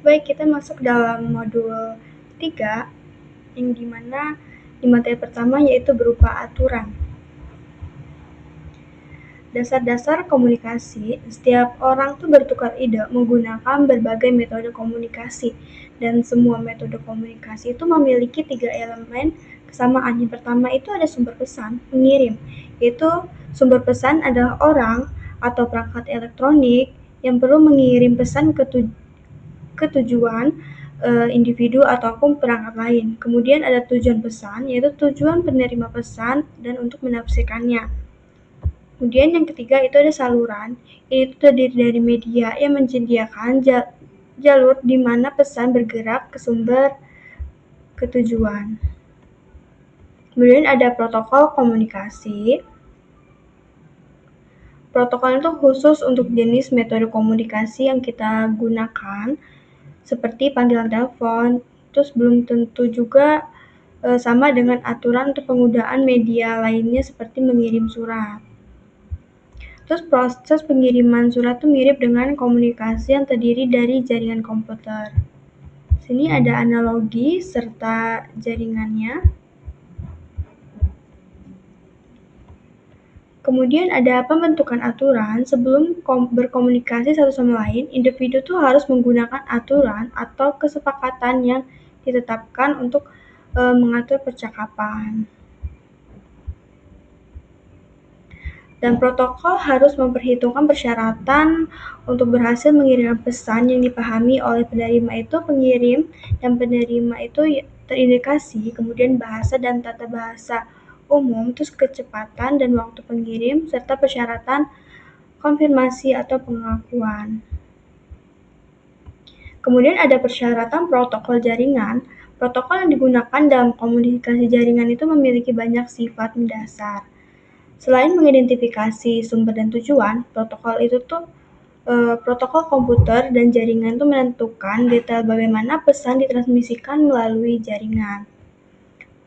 Baik, kita masuk dalam modul 3, yang dimana di materi pertama yaitu berupa aturan. Dasar-dasar komunikasi, setiap orang tuh bertukar ide menggunakan berbagai metode komunikasi, dan semua metode komunikasi itu memiliki 3 elemen kesamaan. Yang pertama itu ada sumber pesan, pengirim, yaitu sumber pesan adalah orang atau perangkat elektronik yang perlu mengirim pesan ke tujuan individu ataupun perangkat lain. Kemudian ada tujuan pesan, yaitu tujuan penerima pesan dan untuk menafsirkannya. Kemudian yang ketiga itu ada saluran, itu terdiri dari media yang menyediakan jalur di mana pesan bergerak ke sumber ke tujuan. Kemudian ada protokol komunikasi. Protokol itu khusus untuk jenis metode komunikasi yang kita gunakan, seperti panggilan telepon, terus belum tentu juga sama dengan aturan untuk penggunaan media lainnya seperti mengirim surat. Terus proses pengiriman surat itu mirip dengan komunikasi yang terdiri dari jaringan komputer. Sini ada analogi serta jaringannya. Kemudian ada pembentukan aturan. Sebelum berkomunikasi satu sama lain, individu tuh harus menggunakan aturan atau kesepakatan yang ditetapkan untuk mengatur percakapan. Dan protokol harus memperhitungkan persyaratan untuk berhasil mengirimkan pesan yang dipahami oleh penerima itu pengirim dan penerima itu terindikasi, kemudian bahasa dan tata bahasa umum, terus kecepatan dan waktu pengirim, serta persyaratan konfirmasi atau pengakuan. Kemudian ada persyaratan protokol jaringan. Protokol yang digunakan dalam komunikasi jaringan itu memiliki banyak sifat mendasar. Selain mengidentifikasi sumber dan tujuan, protokol komputer dan jaringan itu menentukan detail bagaimana pesan ditransmisikan melalui jaringan.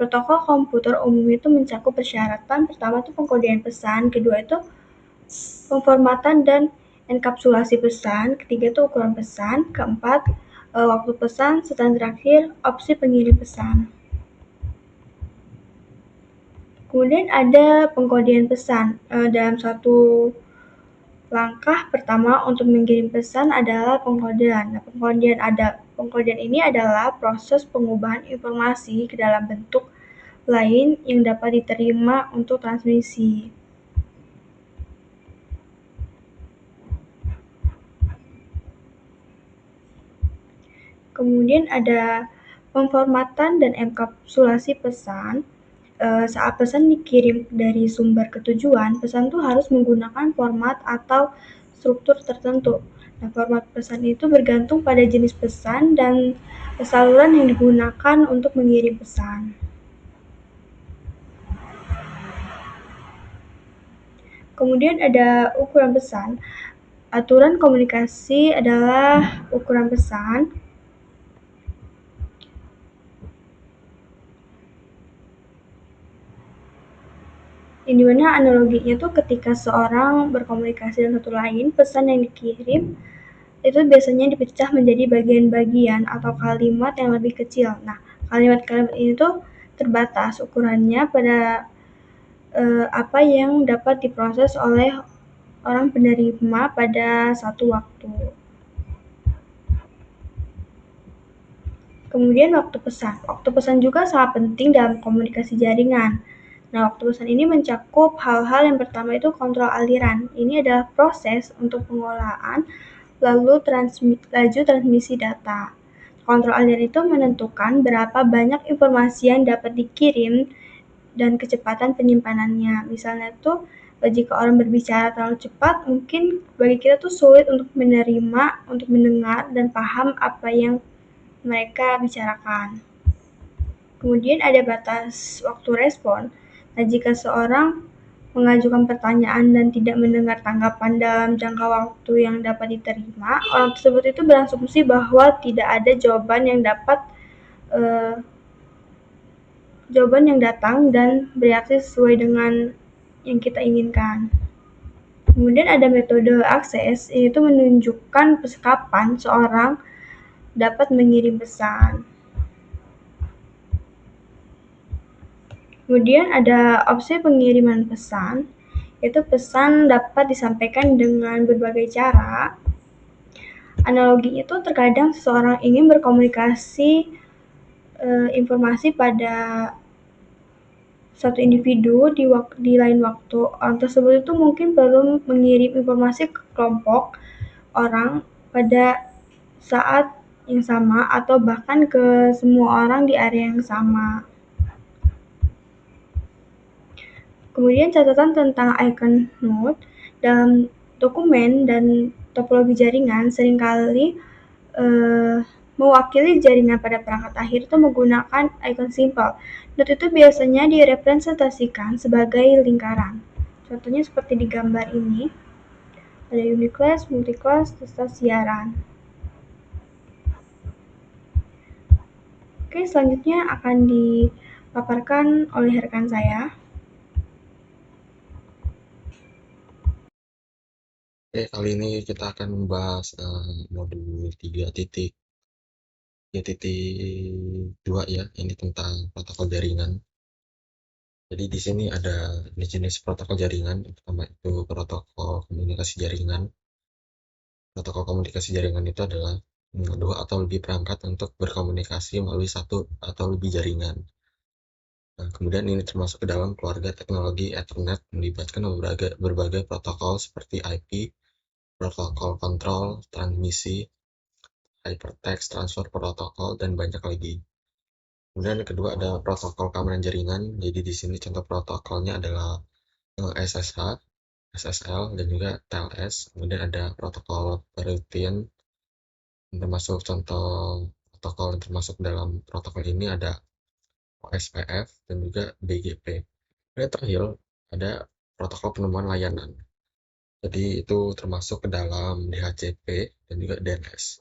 Protokol komputer umum itu mencakup persyaratan pertama itu pengkodean pesan, kedua itu pemformatan dan enkapsulasi pesan, ketiga itu ukuran pesan, keempat waktu pesan, serta terakhir opsi pengirim pesan. Kemudian ada pengkodean pesan. Dalam satu langkah pertama untuk mengirim pesan adalah pengkodean. Nah, pengkodean ini adalah proses pengubahan informasi ke dalam bentuk lain yang dapat diterima untuk transmisi. Kemudian ada pemformatan dan enkapsulasi pesan. Saat pesan dikirim dari sumber ke tujuan, pesan itu harus menggunakan format atau struktur tertentu. Nah, format pesan itu bergantung pada jenis pesan dan saluran yang digunakan untuk mengirim pesan. Kemudian ada ukuran pesan. Aturan komunikasi adalah ukuran pesan. Yang dimana analoginya tuh ketika seorang berkomunikasi dengan satu lain, pesan yang dikirim itu biasanya dipecah menjadi bagian-bagian atau kalimat yang lebih kecil. Nah, kalimat-kalimat ini tuh terbatas ukurannya pada apa yang dapat diproses oleh orang penerima pada satu waktu. Kemudian waktu pesan. Waktu pesan juga sangat penting dalam komunikasi jaringan. Nah, waktu pesan ini mencakup hal-hal yang pertama itu kontrol aliran. Ini adalah proses untuk pengolahan lalu laju transmisi data. Kontrol aliran itu menentukan berapa banyak informasi yang dapat dikirim dan kecepatan penyimpanannya. Misalnya tuh jika orang berbicara terlalu cepat, mungkin bagi kita tuh sulit untuk menerima, untuk mendengar dan paham apa yang mereka bicarakan. Kemudian ada batas waktu respon. Nah, jika seorang mengajukan pertanyaan dan tidak mendengar tanggapan dalam jangka waktu yang dapat diterima, orang tersebut itu berasumsi bahwa tidak ada jawaban yang datang dan bereaksi sesuai dengan yang kita inginkan. Kemudian ada metode akses, yaitu menunjukkan kapan seorang dapat mengirim pesan. Kemudian ada opsi pengiriman pesan, yaitu pesan dapat disampaikan dengan berbagai cara. Analoginya itu terkadang seseorang ingin berkomunikasi informasi pada satu individu di lain waktu. Orang tersebut itu mungkin perlu mengirim informasi ke kelompok orang pada saat yang sama atau bahkan ke semua orang di area yang sama. Kemudian catatan tentang icon node dalam dokumen dan topologi jaringan seringkali mewakili jaringan pada perangkat akhir itu menggunakan icon simple. Node itu biasanya direpresentasikan sebagai lingkaran. Contohnya seperti di gambar ini, ada uniclass, multiclass, serta siaran. Oke, selanjutnya akan dipaparkan oleh rekan saya. Oke, kali ini kita akan membahas modul 3.2 ya, ini tentang protokol jaringan. Jadi di sini ada jenis protokol jaringan. Pertama itu protokol komunikasi jaringan. Protokol komunikasi jaringan itu adalah dua atau lebih perangkat untuk berkomunikasi melalui satu atau lebih jaringan. Nah, kemudian ini termasuk ke dalam keluarga teknologi Ethernet melibatkan berbagai protokol seperti IP, protokol kontrol, transmisi, hypertext transfer protokol, dan banyak lagi. Kemudian yang kedua ada protokol keamanan jaringan. Jadi di sini contoh protokolnya adalah SSH, SSL, dan juga TLS. Kemudian ada protokol routine, termasuk contoh protokol yang termasuk dalam protokol ini ada OSPF dan juga BGP. Dan terakhir ada protokol penemuan layanan. Jadi itu termasuk ke dalam DHCP dan juga DNS.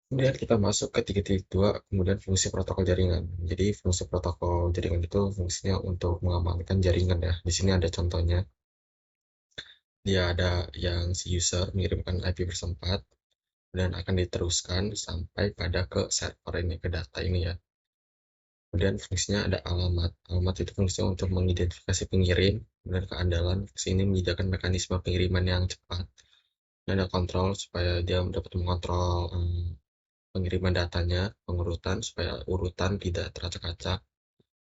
Kemudian kita masuk ke 3.2, kemudian fungsi protokol jaringan. Jadi fungsi protokol jaringan itu fungsinya untuk mengamankan jaringan ya. Di sini ada contohnya. Dia ada yang si user mengirimkan IP bersempat dan akan diteruskan sampai pada ke server ini, ke data ini ya. Kemudian fungsinya ada alamat. Alamat itu fungsinya untuk mengidentifikasi pengirim dan keandalan. Sini menyediakan mekanisme pengiriman yang cepat. Dan ada kontrol supaya dia dapat mengontrol pengiriman datanya, pengurutan supaya urutan tidak teracak-acak.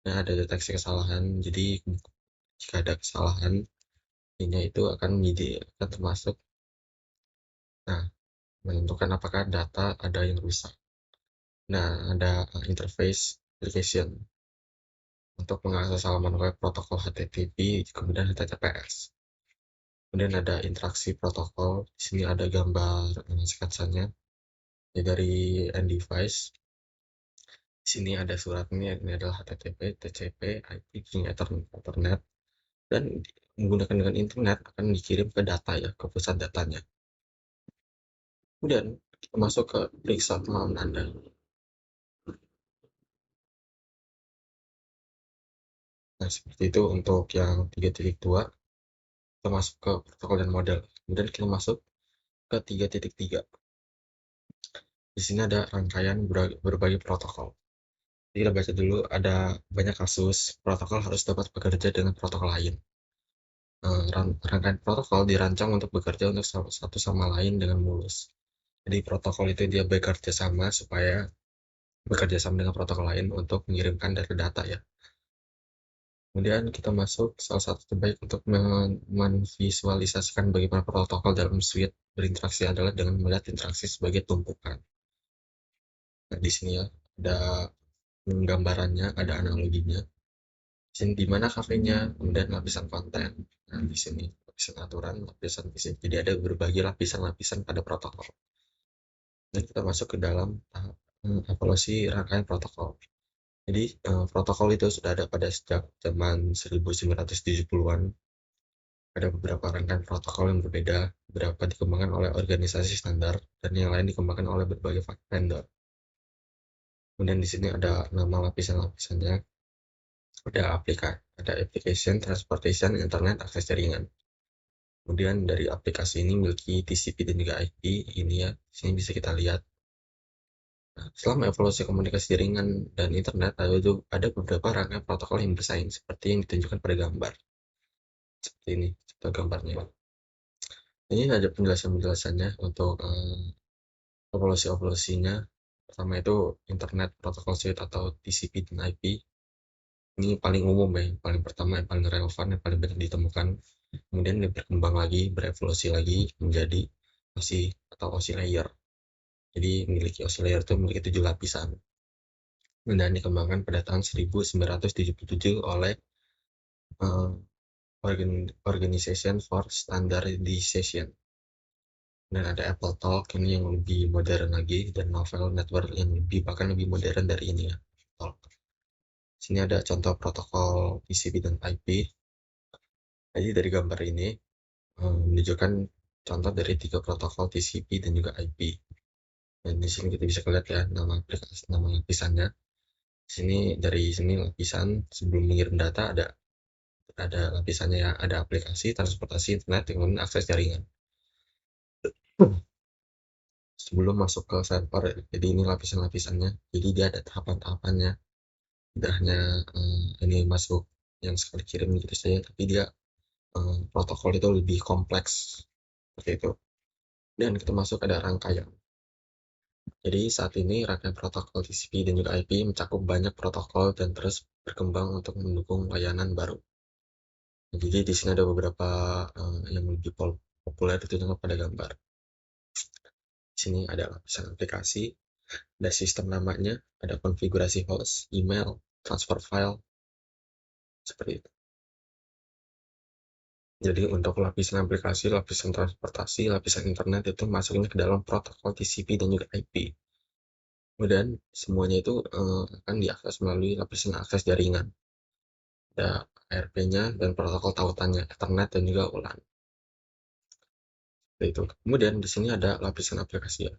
Nah, ada deteksi kesalahan. Jadi jika ada kesalahan, ini itu akan termasuk. Nah, menentukan apakah data ada yang rusak. Nah, ada interface application untuk mengakses halaman web protokol HTTP, kemudian HTTPS. Kemudian ada interaksi protokol. Di sini ada gambar sketsanya ya, dari end device. Di sini ada suratnya, ini adalah HTTP, TCP, IP, Ethernet, dan menggunakan dengan internet akan dikirim ke data ya, ke pusat datanya. Kemudian kita masuk ke periksa pemahaman Anda. Nah, seperti itu untuk yang 3.2, kita masuk ke protokol dan model. Kemudian kita masuk ke 3.3. Di sini ada rangkaian berbagai protokol. Jadi kita baca dulu, ada banyak kasus protokol harus dapat bekerja dengan protokol lain. Rangkaian protokol dirancang untuk bekerja untuk satu sama lain dengan mulus. Jadi protokol itu dia bekerja sama supaya bekerja sama dengan protokol lain untuk mengirimkan data ya. Kemudian kita masuk salah satu terbaik untuk memvisualisasikan bagaimana protokol dalam suite berinteraksi adalah dengan melihat interaksi sebagai tumpukan. Nah, di sini ya ada gambarannya, ada analoginya. Di sini di mana kafenya, kemudian lapisan konten. Nah, di sini lapisan aturan, lapisan fisik. Jadi ada berbagai lapisan-lapisan pada protokol. Dan kita masuk ke dalam tahap evaluasi rangkaian protokol. Jadi protokol itu sudah ada pada sejak zaman 1970-an. Ada beberapa rangkaian protokol yang berbeda, beberapa dikembangkan oleh organisasi standar dan yang lain dikembangkan oleh berbagai vendor. Kemudian di sini ada nama lapisan-lapisannya, ada application, transportation, internet, akses jaringan. Kemudian dari aplikasi ini memiliki TCP dan juga IP. Ini ya, di sini bisa kita lihat Nah, selama evolusi komunikasi jaringan dan internet, ada beberapa rangkaian protokol yang bersaing, seperti yang ditunjukkan pada gambar. Seperti ini, contoh gambarnya. Ini ada penjelasan-penjelasannya untuk evolusi-evolusinya. Pertama itu Internet Protocol Suite atau TCP dan IP. Ini paling umum ya, yang paling pertama, yang paling relevan, yang paling banyak ditemukan. Kemudian dia berkembang lagi, berevolusi lagi menjadi OSI atau OSI layer. Jadi memiliki OSI layer itu memiliki 7 lapisan. Dan dikembangkan pada tahun 1977 oleh uh, Organization for Standardization. Dan ada Apple Talk ini yang lebih modern lagi, dan Novel Network yang bahkan lebih modern dari ini ya. Talk. Sini ada contoh protokol TCP dan IP. Jadi dari gambar ini menunjukkan contoh dari 3 protokol TCP dan juga IP. Dan di sini kita bisa lihat ya nama aplikasi, nama lapisannya. Di sini dari sini lapisan sebelum mengirim data ada lapisannya ya, ada aplikasi, transportasi internet, kemudian akses jaringan. Sebelum masuk ke server, jadi ini lapisan-lapisannya. Jadi dia ada tahapan-tahapannya. Tidak hanya ini masuk yang sekali kirim gitu saja, tapi dia protokol itu lebih kompleks seperti itu. Dan kita masuk ada rangkaian. Jadi saat ini rangkaian protokol TCP dan juga IP mencakup banyak protokol dan terus berkembang untuk mendukung layanan baru. Jadi di sini ada beberapa yang lebih populer ditunjukkan pada gambar. Di sini ada lapisan aplikasi, ada sistem namanya, ada konfigurasi host, email, transfer file, seperti itu. Jadi untuk lapisan aplikasi, lapisan transportasi, lapisan internet itu masuknya ke dalam protokol TCP dan juga IP. Kemudian semuanya itu akan diakses melalui lapisan akses jaringan. Ada ARP-nya dan protokol tautannya, Ethernet dan juga WLAN. Itu. Kemudian di sini ada lapisan aplikasi ya.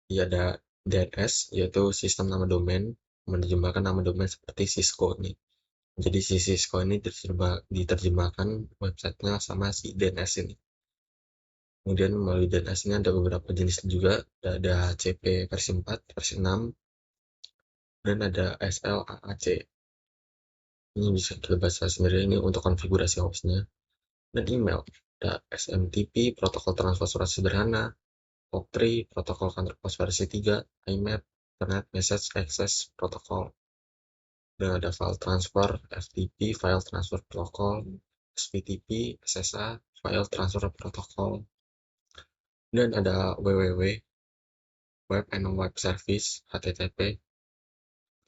Jadi ada DNS, yaitu sistem nama domain, menerjemahkan nama domain seperti Cisco ini. Jadi si Cisco ini diterjemahkan websitenya sama si DNS ini. Kemudian melalui DNS ini ada beberapa jenis juga, ada CP versi 4, versi 6, dan ada SLAAC. Ini bisa kita baca sendiri, ini untuk konfigurasi hostnya. Dan email, ada SMTP, protokol transfer surat sederhana, POP3, protokol kantor pos versi 3, IMAP, Internet Message Access Protocol. Dan ada file transfer, FTP, file transfer protocol, SPTP, SSA, file transfer protocol. Dan ada WWW, Web and Web Service, HTTP,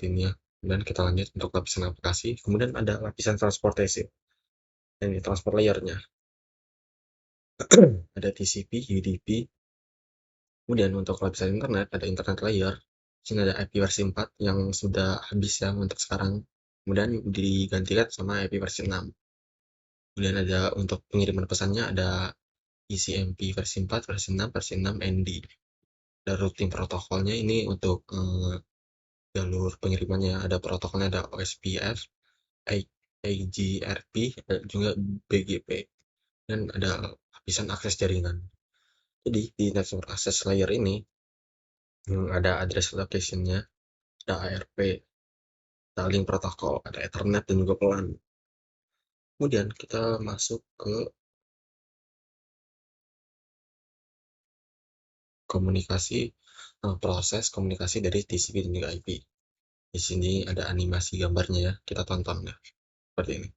ini ya. Dan kita lanjut untuk lapisan aplikasi. Kemudian ada lapisan transportasi. Ini transport layernya. Ada TCP, UDP. Kemudian untuk lapisan internet, ada internet layer. Sini ada IP versi 4 yang sudah habis ya untuk sekarang. Kemudian digantikan sama IP versi 6. Kemudian ada untuk pengiriman pesannya ada ECMP versi 4, versi 6, versi 6 ND. Ada routing protokolnya ini untuk jalur pengirimannya, ada protokolnya, ada OSPF, AGRP, dan juga BGP. Dan ada lapisan akses jaringan. Jadi di network access layer ini ada address location-nya, ada ARP, ada link protokol, ada Ethernet dan juga pelan. Kemudian kita masuk ke komunikasi, proses komunikasi dari TCP dan juga IP. Di sini ada animasi gambarnya ya, kita tonton ya, seperti ini.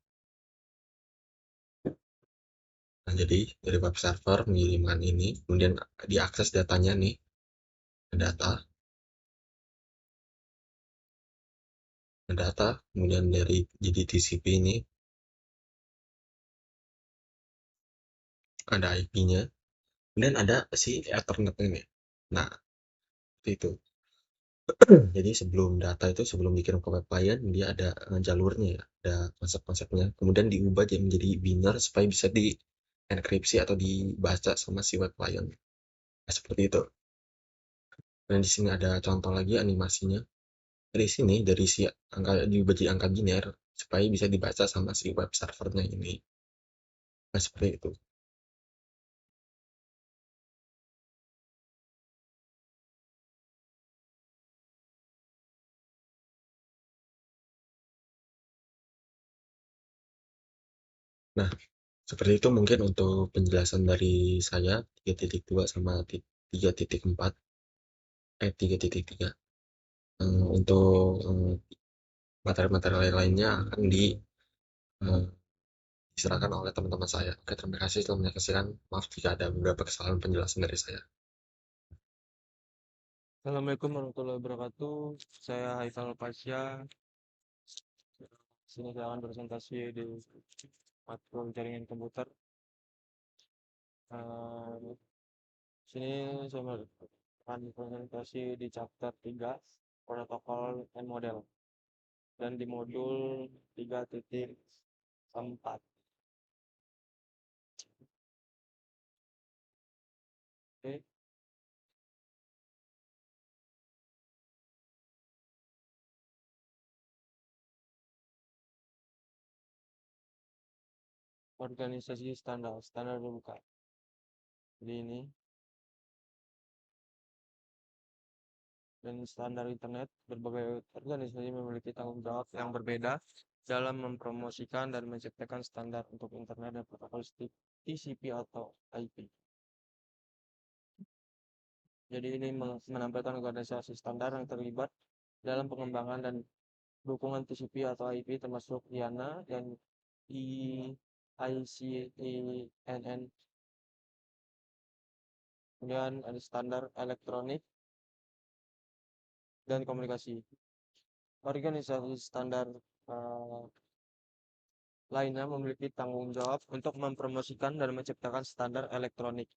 Nah, jadi dari web server mengirimkan ini, kemudian diakses datanya nih, data, kemudian dari jadi TCP ini ada IP-nya, kemudian ada si Ethernet ini. Nah, seperti itu. Jadi sebelum data itu sebelum dikirim ke web client, dia ada jalurnya ya, ada konsep-konsepnya. Kemudian diubah menjadi binary supaya bisa di enkripsi atau dibaca sama si web client. Nah, seperti itu. Dan di sini ada contoh lagi animasinya. Dari sini, dari si angka diubah jadi angka biner supaya bisa dibaca sama si web servernya ini. Nah, seperti itu. Nah, seperti itu mungkin untuk penjelasan dari saya 3.2 sama 3.4, 3.3. Untuk materi-materi lainnya akan eh, diserahkan oleh teman-teman saya. Oke, terima kasih telah menyaksikan. Maaf jika ada beberapa kesalahan penjelasan dari saya. Assalamualaikum warahmatullahi wabarakatuh. Saya Haifal Pasya. Sini saya akan presentasi di matkul jaringan komputer. Eh, sini saya akan presentasi di chapter 3 protokol and model dan di modul 3.4. Oke. Organisasi standar terbuka. Jadi ini dan standar internet, berbagai organisasi memiliki tanggung jawab yang berbeda dalam mempromosikan dan menciptakan standar untuk internet dan protokol TCP atau IP. Jadi ini menampilkan organisasi standar yang terlibat dalam pengembangan dan dukungan TCP atau IP termasuk IANA dan ICANN. Kemudian ada standar elektronik dan komunikasi. Organisasi standar lainnya memiliki tanggung jawab untuk mempromosikan dan menciptakan standar elektronik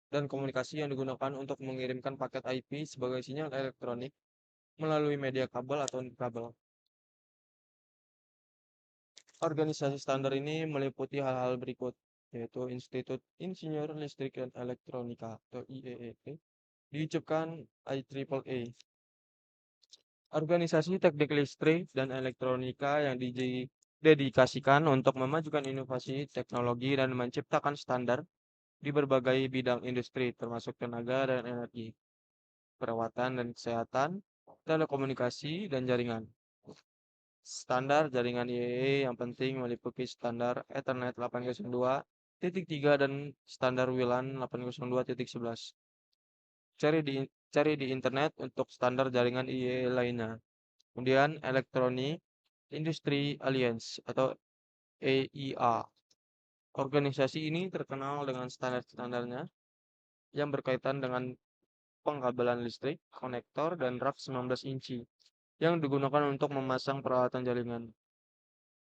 dan komunikasi yang digunakan untuk mengirimkan paket IP sebagai sinyal elektronik melalui media kabel atau kabel. Organisasi standar ini meliputi hal-hal berikut, yaitu Institut Insinyur Listrik dan Elektronika atau IEEE, diucapkan IEEE. Organisasi teknik listrik dan elektronika yang didedikasikan untuk memajukan inovasi teknologi dan menciptakan standar di berbagai bidang industri, termasuk tenaga dan energi, perawatan dan kesehatan, telekomunikasi, dan jaringan. Standar jaringan IEEE yang penting meliputi standar Ethernet 802.3 dan standar WLAN 802.11. Cari di internet untuk standar jaringan IEEE lainnya. Kemudian Electronic Industry Alliance atau EIA. Organisasi ini terkenal dengan standar-standarnya yang berkaitan dengan pengkabelan listrik, konektor, dan rak 19 inci yang digunakan untuk memasang peralatan jaringan.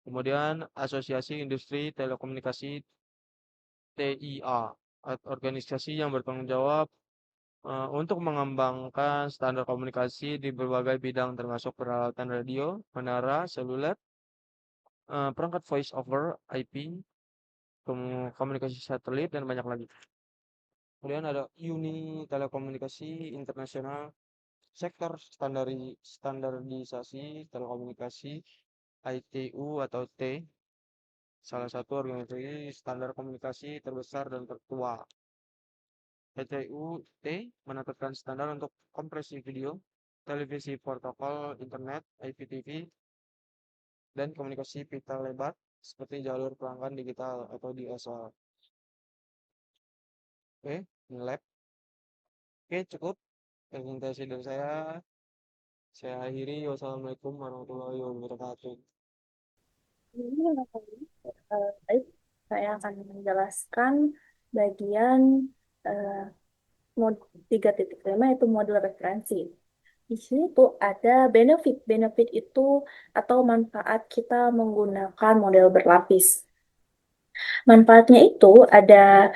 Kemudian Asosiasi Industri Telekomunikasi TIA, organisasi yang bertanggung jawab untuk mengembangkan standar komunikasi di berbagai bidang termasuk peralatan radio, menara, seluler, perangkat voice over IP, komunikasi satelit, dan banyak lagi. Kemudian ada Uni Telekomunikasi Internasional, sektor standarisasi telekomunikasi ITU atau T, salah satu organisasi standar komunikasi terbesar dan tertua. ITU T menetapkan standar untuk kompresi video, televisi protokol internet, IPTV, dan komunikasi pita lebar seperti jalur pelanggan digital atau DSL. Oke, lab. Oke, cukup presentasi dari saya. Saya akhiri. Wassalamualaikum warahmatullahi wabarakatuh. Baik, saya akan menjelaskan bagian mod 3.5 yaitu model referensi. Di sini tuh ada benefit. Benefit itu atau manfaat kita menggunakan model berlapis. Manfaatnya itu ada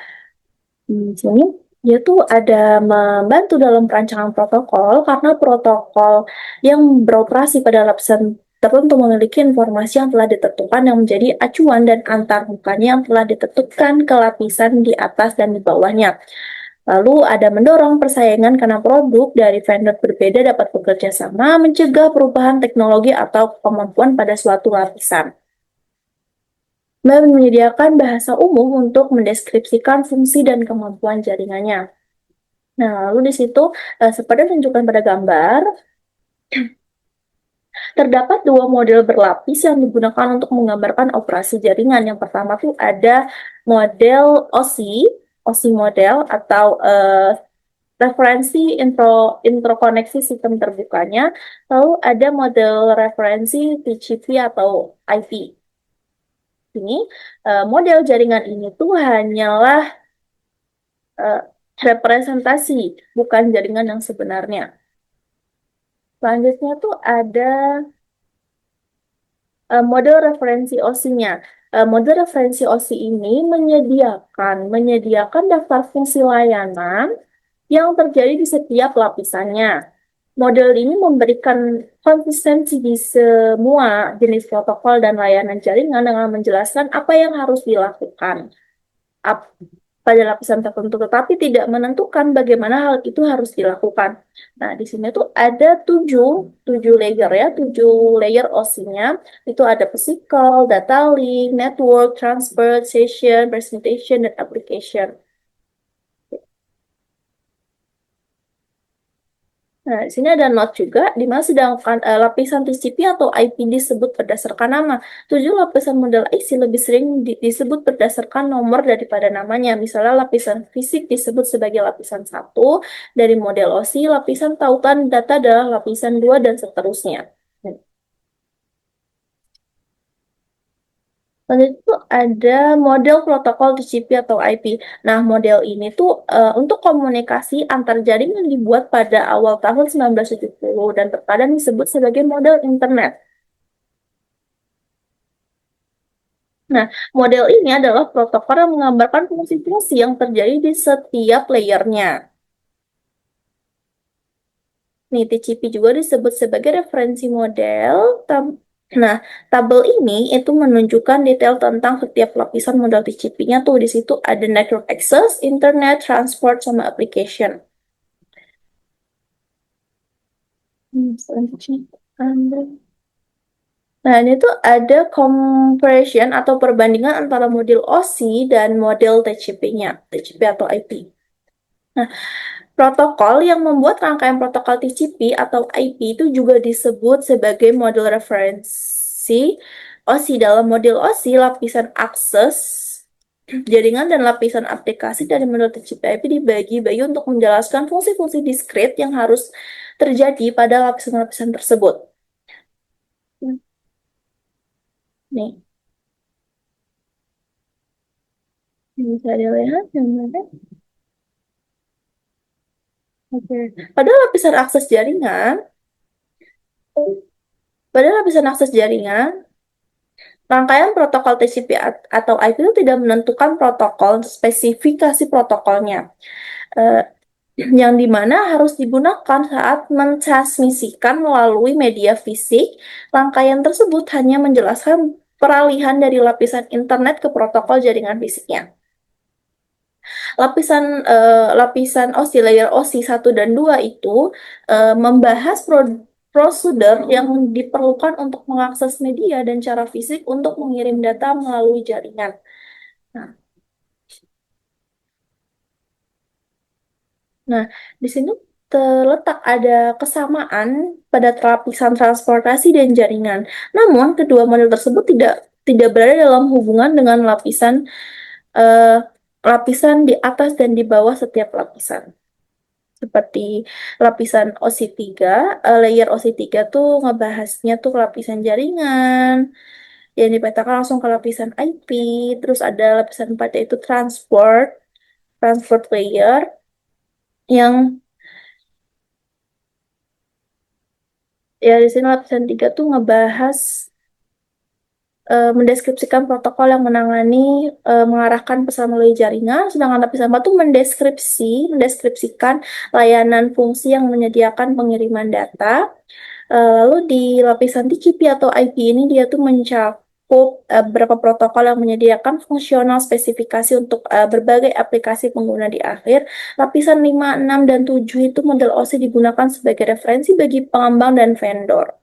sini yaitu ada membantu dalam perancangan protokol karena protokol yang beroperasi pada lapisan tertentu memiliki informasi yang telah ditentukan yang menjadi acuan dan antarmukannya yang telah ditentukan ke lapisan di atas dan di bawahnya. Lalu ada mendorong persaingan karena produk dari vendor berbeda dapat bekerja sama mencegah perubahan teknologi atau kemampuan pada suatu lapisan. Menyediakan bahasa umum untuk mendeskripsikan fungsi dan kemampuan jaringannya. Nah, lalu di situ seperti ditunjukkan pada gambar, Terdapat dua model berlapis yang digunakan untuk menggambarkan operasi jaringan. Yang pertama tuh ada model OSI model atau referensi interkoneksi sistem terbukanya. Lalu ada model referensi TCP atau IP. Ini model jaringan ini tuh hanyalah representasi, bukan jaringan yang sebenarnya. Selanjutnya tuh ada model referensi OSI-nya. Model referensi OSI ini menyediakan daftar fungsi layanan yang terjadi di setiap lapisannya. Model ini memberikan konsistensi di semua jenis protokol dan layanan jaringan dengan menjelaskan apa yang harus dilakukan pada lapisan tertentu, tetapi tidak menentukan bagaimana hal itu harus dilakukan. Nah, di sini tuh ada tujuh layer ya, 7 layer OSI-nya. Itu ada physical, data link, network, transport, session, presentation, dan application. Nah, di sini ada note juga, di mana sedangkan lapisan TCP atau IP disebut berdasarkan nama. 7 lapisan model IC lebih sering disebut berdasarkan nomor daripada namanya. Misalnya lapisan fisik disebut sebagai lapisan 1 dari model OSI, lapisan tautan data adalah lapisan 2, dan seterusnya. Selanjutnya itu ada model protokol TCP atau IP. Nah, model ini tuh untuk komunikasi antar jaringan dibuat pada awal tahun 1970 dan terkadang disebut sebagai model internet. Nah, model ini adalah protokol yang menggambarkan fungsi-fungsi yang terjadi di setiap layernya. Nih, TCP juga disebut sebagai referensi model. Nah, tabel ini itu menunjukkan detail tentang setiap lapisan model TCP-nya tuh. Di situ ada network access, internet, transport, sama application. Selanjutnya. Nah, ini tuh ada comparison atau perbandingan antara model OSI dan model TCP-nya, TCP atau IP. Nah, protokol yang membuat rangkaian protokol TCP atau IP itu juga disebut sebagai model referensi OSI. Dalam model OSI, lapisan akses jaringan dan lapisan aplikasi dari model TCP IP dibagi-bagi untuk menjelaskan fungsi-fungsi diskrit yang harus terjadi pada lapisan-lapisan tersebut. Nih, bisa dilihat gambarnya. Oke. Pada lapisan akses jaringan, rangkaian protokol TCP atau IP itu tidak menentukan protokol, spesifikasi protokolnya, yang dimana harus digunakan saat mentransmisikan melalui media fisik. Rangkaian tersebut hanya menjelaskan peralihan dari lapisan internet ke protokol jaringan fisiknya. Lapisan OSI, layer OSI 1 dan 2 itu membahas prosedur yang diperlukan untuk mengakses media dan cara fisik untuk mengirim data melalui jaringan. Nah, di sini terletak ada kesamaan pada lapisan transportasi dan jaringan. Namun, kedua model tersebut tidak berada dalam hubungan dengan lapisan di atas dan di bawah setiap lapisan. Seperti lapisan OSI 3, layer OSI 3 tuh ngebahasnya tuh lapisan jaringan, yang dipetakan langsung ke lapisan IP, terus ada lapisan 4 yaitu transport layer, yang ya di sini lapisan 3 tuh ngebahas mendeskripsikan protokol yang mengarahkan pesan melalui jaringan, sedangkan lapisan 4 tuh mendeskripsikan layanan fungsi yang menyediakan pengiriman data. Lalu di lapisan TCP atau IP ini dia tuh mencakup beberapa protokol yang menyediakan fungsional spesifikasi untuk berbagai aplikasi pengguna di akhir. Lapisan 5, 6, dan 7 itu model OSI digunakan sebagai referensi bagi pengembang dan vendor.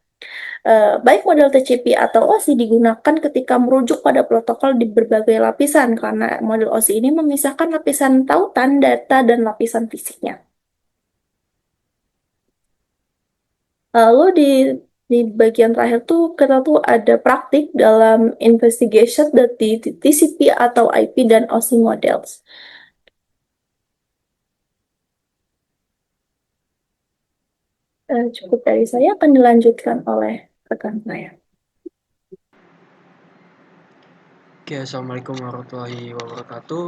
Baik model TCP atau OSI digunakan ketika merujuk pada protokol di berbagai lapisan, karena model OSI ini memisahkan lapisan tautan, data, dan lapisan fisiknya. Lalu di Di bagian terakhir tuh kita tuh ada praktik dalam investigation dari TCP atau IP dan OSI models. Cukup dari saya, akan dilanjutkan oleh rekan saya. Oke, assalamualaikum warahmatullahi wabarakatuh.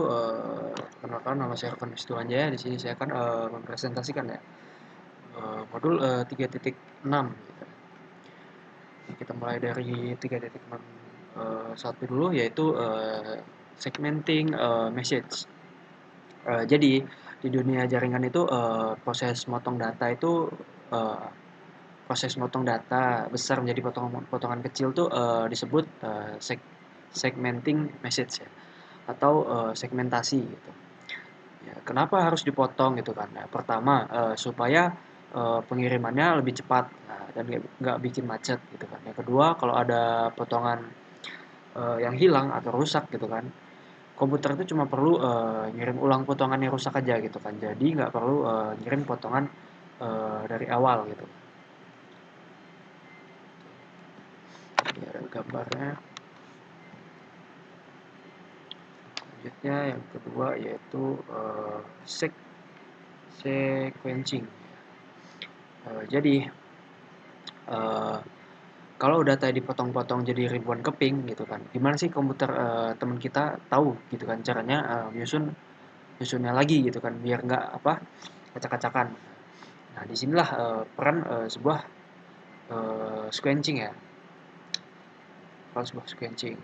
Perkenalkan, nama saya Rukun Istuanjaya. Di sini saya akan mempresentasikan ya modul 3.6. Gitu. Kita mulai dari 3.6 satu dulu, yaitu segmenting message. Jadi di dunia jaringan itu proses motong data itu proses motong data besar menjadi potongan kecil tuh disebut segmenting message ya, atau segmentasi gitu. Ya, kenapa harus dipotong gitu kan? Nah, pertama supaya pengirimannya lebih cepat, nah, dan nggak bikin macet gitu kan. Yang kedua, kalau ada potongan yang hilang atau rusak gitu kan, komputer itu cuma perlu ngirim ulang potongan yang rusak aja gitu kan. Jadi nggak perlu ngirim potongan dari awal gitu. Ini ada gambarnya. Selanjutnya yang kedua yaitu sequencing. Jadi kalau data dipotong-potong jadi ribuan keping gitu kan, gimana sih komputer teman kita tahu gitu kan caranya nyusunnya lagi gitu kan, biar nggak acak-acakan. Nah, disinilah peran sebuah sequencing ya, peran sebuah sequencing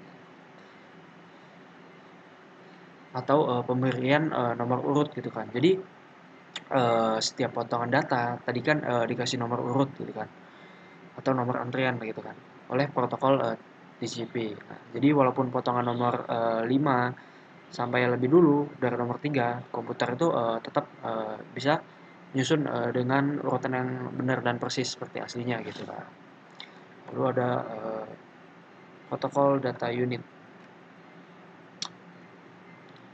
atau pemberian nomor urut gitu kan. Jadi setiap potongan data tadi kan dikasih nomor urut gitu kan, atau nomor antrian gitu kan, oleh protokol TCP. Nah, jadi walaupun potongan nomor 5 sampai lebih dulu dari nomor 3, komputer itu tetap bisa nyusun dengan urutan yang benar dan persis seperti aslinya gitu kan. Lalu ada protokol data unit.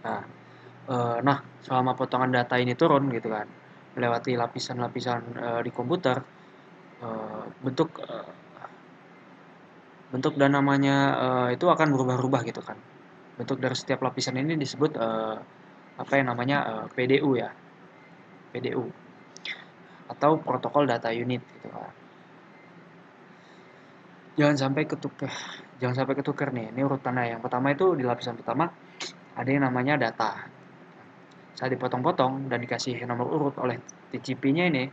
Nah, selama potongan data ini turun gitu kan, melewati lapisan-lapisan di komputer, bentuk bentuk dan namanya itu akan berubah-ubah gitu kan. Bentuk dari setiap lapisan ini disebut apa yang namanya PDU ya, PDU atau protokol data unit gitu kan. Jangan sampai ketukar, jangan sampai ketukar nih. Ini urutannya. Yang pertama itu di lapisan pertama ada yang namanya data. Saat dipotong-potong dan dikasih nomor urut oleh TCP-nya ini,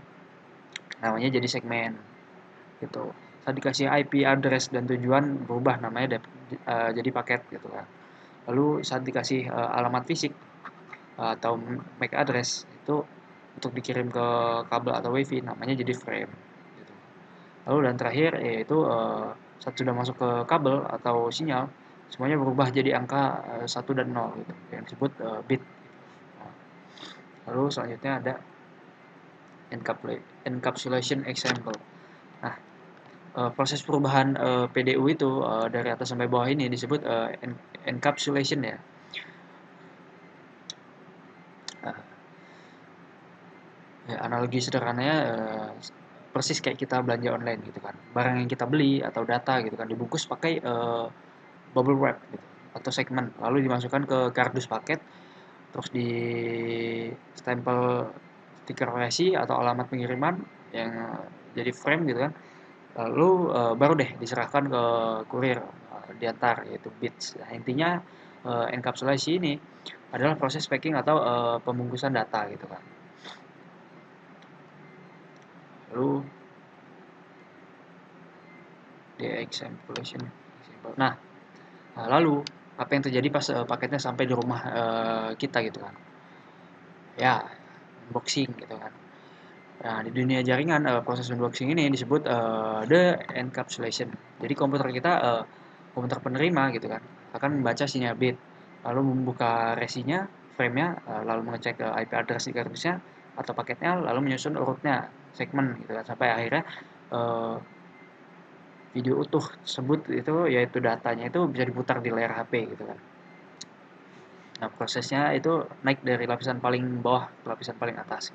namanya jadi segmen gitu. Saat dikasih IP address dan tujuan berubah namanya jadi paket gitu kan. Lalu saat dikasih alamat fisik atau MAC address itu untuk dikirim ke kabel atau wifi namanya jadi frame gitu. Lalu dan terakhir yaitu saat sudah masuk ke kabel atau sinyal, semuanya berubah jadi angka 1 dan 0 gitu, yang disebut bit. Lalu selanjutnya ada encapsulation example. Nah, proses perubahan PDU itu dari atas sampai bawah ini disebut encapsulation ya. Nah, ya, analogi sederhananya persis kayak kita belanja online gitu kan. Barang yang kita beli atau data gitu kan dibungkus pakai bubble wrap gitu, atau segmen, lalu dimasukkan ke kardus paket, terus di stempel stiker resi atau alamat pengiriman yang jadi frame gitu kan. Lalu baru deh diserahkan ke kurir diantar, yaitu bits. Nah, intinya enkapsulasi ini adalah proses packing atau pembungkusan data gitu kan. Lalu de-encapsulation. Nah, lalu apa yang terjadi pas paketnya sampai di rumah kita gitu kan? Ya, unboxing gitu kan. Nah, di dunia jaringan proses unboxing ini disebut de-encapsulation. Jadi komputer kita, komputer penerima gitu kan, akan membaca sinyal bit, lalu membuka resinya, frame-nya, lalu mengecek IP address di kardusnya atau paketnya, lalu menyusun urutnya, segmen gitu kan, sampai akhirnya video utuh tersebut itu yaitu datanya itu bisa diputar di layar HP gitu kan. Nah, prosesnya itu naik dari lapisan paling bawah ke lapisan paling atas.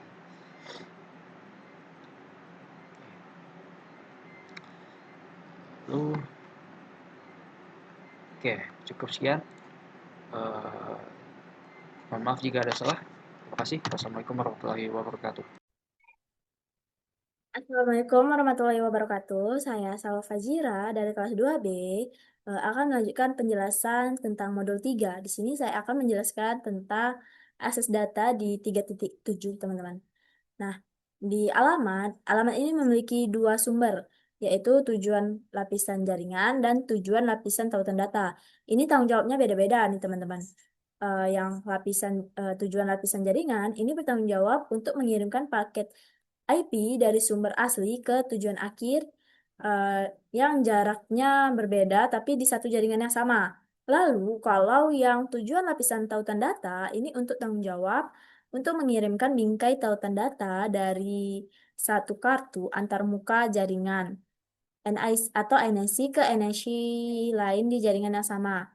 wabarakatuh. Oke, cukup sekian. Eh, Mohon maaf jika ada salah. Terima kasih. Wassalamualaikum warahmatullahi wabarakatuh. Assalamualaikum warahmatullahi wabarakatuh. Saya Salwa Fajira dari kelas 2B akan melanjutkan penjelasan tentang modul 3. Di sini saya akan menjelaskan tentang akses data di 3.7, teman-teman. Nah, di alamat ini memiliki dua sumber, yaitu tujuan lapisan jaringan dan tujuan lapisan tautan data. Ini tanggung jawabnya beda-beda nih, teman-teman. Yang tujuan lapisan jaringan ini bertanggung jawab untuk mengirimkan paket IP dari sumber asli ke tujuan akhir eh, yang jaraknya berbeda tapi di satu jaringan yang sama. Lalu, kalau yang tujuan lapisan tautan data ini untuk tanggung jawab untuk mengirimkan bingkai tautan data dari satu kartu antar muka jaringan NIC atau NIC ke NIC lain di jaringan yang sama.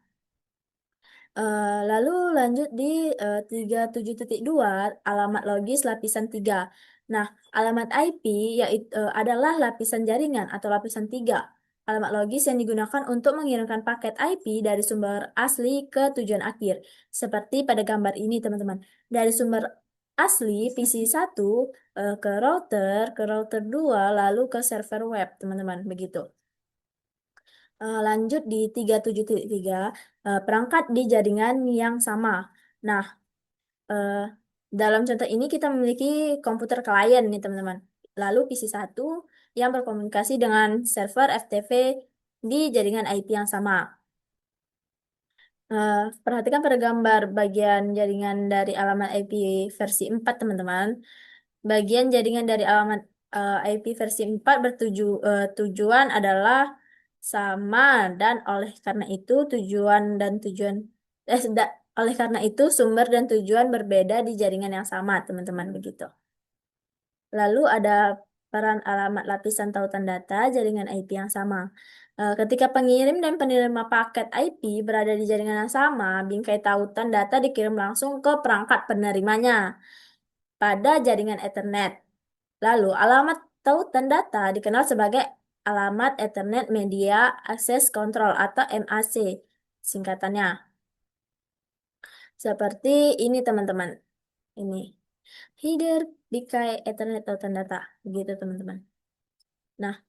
Lalu lanjut di 37.2 alamat logis lapisan 3. Nah, alamat IP yaitu adalah lapisan jaringan atau lapisan 3. Alamat logis yang digunakan untuk mengirimkan paket IP dari sumber asli ke tujuan akhir. Seperti pada gambar ini, teman-teman. Dari sumber asli PC1 ke router 2, lalu ke server web, teman-teman. Begitu. Lanjut di 37.3, perangkat di jaringan yang sama. Nah, eh, dalam contoh ini kita memiliki komputer klien nih, teman-teman. Lalu PC1 yang berkomunikasi dengan server FTP di jaringan IP yang sama. Perhatikan pada gambar bagian jaringan dari alamat IP versi 4, teman-teman. Bagian jaringan dari alamat IP versi 4 tujuan adalah sama dan oleh karena itu oleh karena itu sumber dan tujuan berbeda di jaringan yang sama, teman-teman, begitu. Lalu ada peran alamat lapisan tautan data jaringan IP yang sama. Ketika pengirim dan penerima paket IP berada di jaringan yang sama, bingkai tautan data dikirim langsung ke perangkat penerimanya pada jaringan Ethernet. Lalu, alamat tautan data dikenal sebagai alamat Ethernet Media Access Control atau MAC, singkatannya. Seperti ini, teman-teman. Ini. Header bingkai Ethernet tautan data. Begitu, teman-teman. Nah,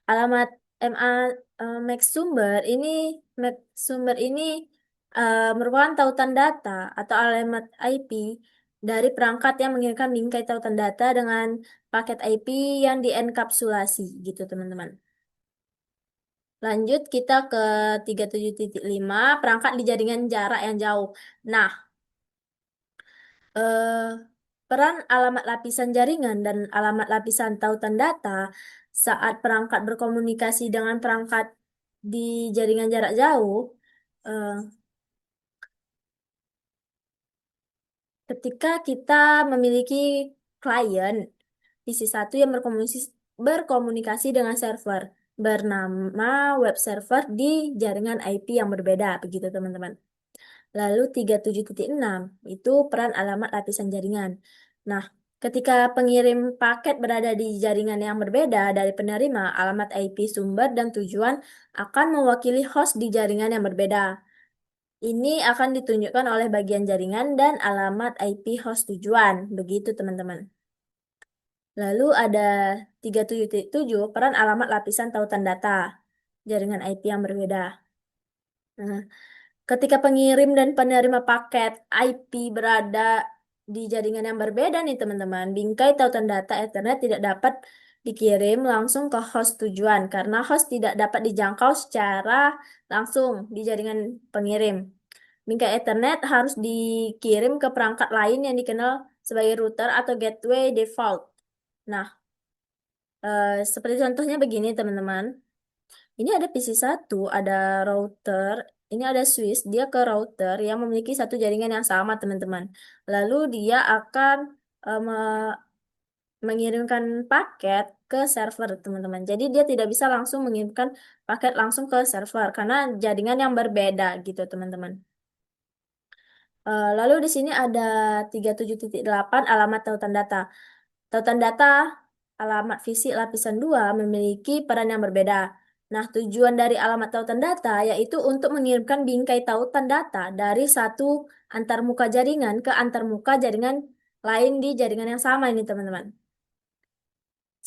alamat MAC sumber ini merupakan tautan data atau alamat IP dari perangkat yang mengirimkan bingkai tautan data dengan paket IP yang dienkapsulasi, gitu, teman-teman. Lanjut kita ke 37.5, perangkat di jaringan jarak yang jauh. Nah, peran alamat lapisan jaringan dan alamat lapisan tautan data saat perangkat berkomunikasi dengan perangkat di jaringan jarak jauh, eh, ketika kita memiliki klien PC1 yang berkomunikasi dengan server bernama web server di jaringan IP yang berbeda, begitu, teman-teman. Lalu 37.6 itu peran alamat lapisan jaringan. Nah, ketika pengirim paket berada di jaringan yang berbeda dari penerima, alamat IP sumber dan tujuan akan mewakili host di jaringan yang berbeda. Ini akan ditunjukkan oleh bagian jaringan dan alamat IP host tujuan. Begitu, teman-teman. Lalu ada 37.7 peran alamat lapisan tautan data jaringan IP yang berbeda. Nah, ketika pengirim dan penerima paket IP berada di jaringan yang berbeda nih, teman-teman, bingkai tautan data Ethernet tidak dapat dikirim langsung ke host tujuan karena host tidak dapat dijangkau secara langsung di jaringan pengirim. Bingkai Ethernet harus dikirim ke perangkat lain yang dikenal sebagai router atau gateway default. Nah, seperti contohnya begini, teman-teman. Ini ada PC1, ada router, ini ada switch, dia ke router yang memiliki satu jaringan yang sama, teman-teman. Lalu dia akan mengirimkan paket ke server, teman-teman. Jadi dia tidak bisa langsung mengirimkan paket langsung ke server karena jaringan yang berbeda, gitu, teman-teman. Lalu di sini ada 37.8 alamat tautan data. Tautan data alamat fisik lapisan 2 memiliki peran yang berbeda. Nah, tujuan dari alamat tautan data yaitu untuk mengirimkan bingkai tautan data dari satu antarmuka jaringan ke antarmuka jaringan lain di jaringan yang sama ini, teman-teman.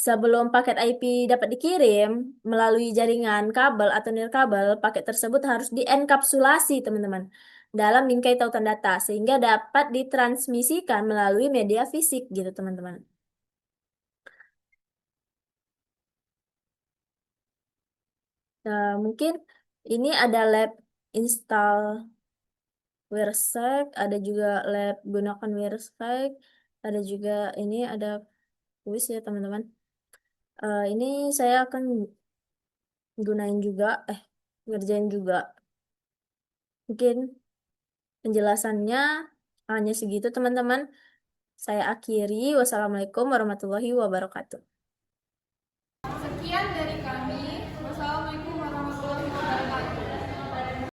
Sebelum paket IP dapat dikirim melalui jaringan kabel atau nirkabel, paket tersebut harus dienkapsulasi, teman-teman, dalam bingkai tautan data sehingga dapat ditransmisikan melalui media fisik gitu, teman-teman. Nah, mungkin ini ada lab install WireSec, ada juga lab gunakan WireSec, ada juga ini ada kuis ya, teman-teman. Ini saya akan gunain juga, ngerjain juga. Mungkin penjelasannya hanya segitu, teman-teman. Saya akhiri. Wassalamualaikum warahmatullahi wabarakatuh.